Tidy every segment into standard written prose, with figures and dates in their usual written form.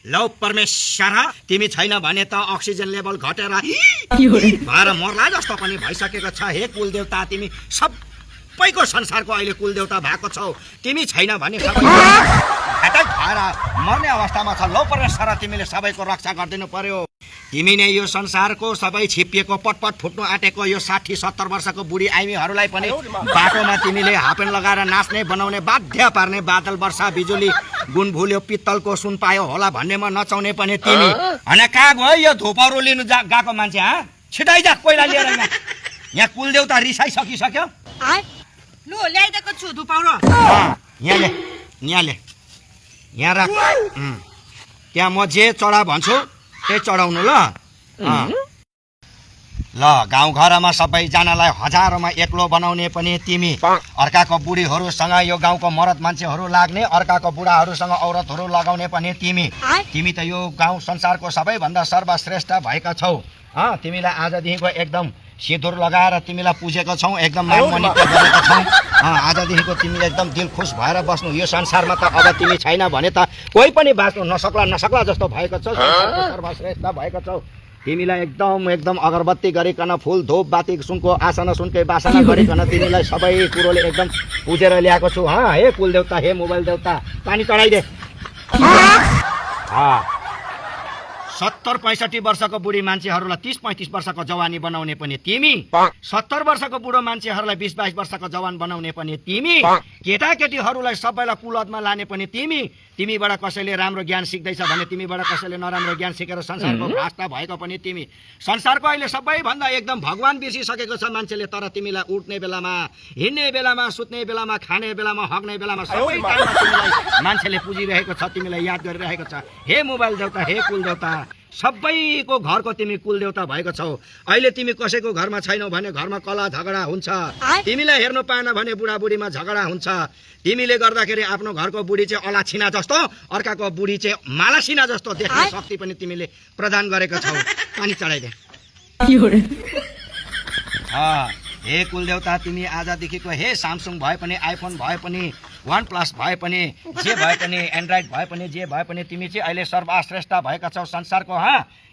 लौ परमेश्वर तिमी छैन भने त अक्सिजन लेभल घटेर भएर मर्ला जस्तो पनि भइसकेको छ। हे कुलदेवता तिमी सबैको संसारको अहिले कुलदेवता भएको छौ। तिमी छैन भने सबै घाटै भएर मर्ने अवस्थामा छ। लौ परमेश्वर तिमीले सबैको रक्षा गरिदिनु पर्यो। तिमी नै यो संसारको सबै छिपिएको पटपट फुट्नु आँटेको यो 60-70 वर्षको बुढी आइमीहरूलाई पनि बाटोमा तिमीले हापेन लगाएर नाच्ने बनाउने बाध्य पार्ने बादल वर्षा बिजुली गुण भुल्यो पित्तलको सुन पायो होला भन्नेमा नचाउने पनि तिमी। होइन कहाँ गयो यो धुपौरो लिनु गएको मान्छे? छिटाइ जा कोइला लिएर यहाँ कुलदेवता रिसाइसकिसक्यो। लु ल्याइदिएको छु धुपौरो। यहाँ राख। त्यहाँ म जे चढा भन्छु त्यही चढाउनु ल। ल गाउँघरमा सबैजनालाई हजारमा एक्लो बनाउने पनि तिमी। अर्काको बुढीहरूसँग यो गाउँको मरद मान्छेहरू लाग्ने, अर्काको बुढाहरूसँग औरतहरू लगाउने पनि तिमी। तिमी त यो गाउँ संसारको सबैभन्दा सर्वश्रेष्ठ भएका छौ। तिमीलाई आजदेखिको एकदम सिन्दुर लगाएर तिमीलाई पुजेको छौँ, एकदम नाममणित्व गरेका छौँ। आजदेखिको तिमी एकदम दिल खुस भएर बस्नु। यो संसारमा त अब तिमी छैन भने त कोही पनि बाँच्नु नसक्ला जस्तो भएको छ। सर्वश्रेष्ठ भएको छौ। तिमीलाई एकदम अगरबत्ती गरिकन फुल धूप बाती सुनको आसना सुनकै बासना गरिकन तिमीलाई सबै कुरोले एकदम पुजेर ल्याएको छु। हे कुलदेवता, हे मोबाइल देवता, पानी चढाइदे। 70-65 वर्षको बुढी मान्छेहरूलाई 30-35 वर्षको जवानी बनाउने पनि तिमी। 70 वर्षको बुढो मान्छेहरूलाई 20-22 वर्षको जवान बनाउने पनि तिमी। केटाकेटीहरूलाई सबैलाई कुलतमा लाने पनि तिमी। तिमीबाट कसैले राम्रो ज्ञान सिक्दैछ भने तिमीबाट कसैले नराम्रो ज्ञान सिकेर संसारको भ्रष्ट भएको पनि तिमी। संसारको अहिले सबैभन्दा एकदम भगवान बिर्सिसकेको छ मान्छेले। तर तिमीलाई उठ्ने बेलामा, हिँड्ने बेलामा, सुत्ने बेलामा, खाने बेलामा, हग्ने बेलामा सबै टाइममा तिमीलाई मान्छेले पुजिरहेको छ, तिमीलाई याद गरिरहेको छ। हे मोबाइल देवता, हे कुल देवता, सबैको घरको तिमी कुलदेवता भएको छौ। अहिले तिमी कसैको घरमा छैनौ भने घरमा कला झगडा हुन्छ। तिमीलाई हेर्नु पाएन भने बुढाबुढीमा झगडा हुन्छ। तिमीले गर्दाखेरि आफ्नो घरको बुढी चाहिँ अलाछिना जस्तो, अर्काको बुढी चाहिँ मालासिना जस्तो देख्ने शक्ति पनि तिमीले प्रदान गरेको छौ। पानी चढाइदे। हे कुलदेवता तिमी आजदेखिको हे सामसुङ भए पनि, आइफोन भए पनि, OnePlus भए पनि, जे भए पनि, एन्ड्रोइड भए पनि, जे भए पनि तिमी चाहिँ अहिले सर्वश्रेष्ठ भएका छौ संसारको।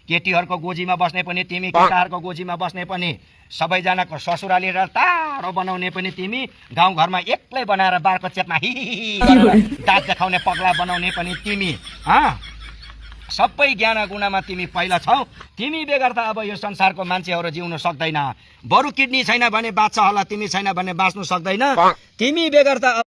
केटीहरूको गोजीमा बस्ने पनि तिमी, केटाहरूको गोजीमा बस्ने पनि, सबैजनाको ससुराली र टाढो बनाउने पनि तिमी, गाउँघरमा एक्लै बनाएर बारको चेपमा दाँत देखाउने पगला बनाउने पनि तिमी। सबै ज्ञान गुणामा तिमी पहिला छौ। तिमी बेगर त अब यो संसारको मान्छेहरू जिउन सक्दैन। बरु किडनी छैन भने बाँच्छ होला, तिमी छैन भने बाँच्नु सक्दैन। तिमी बेगर त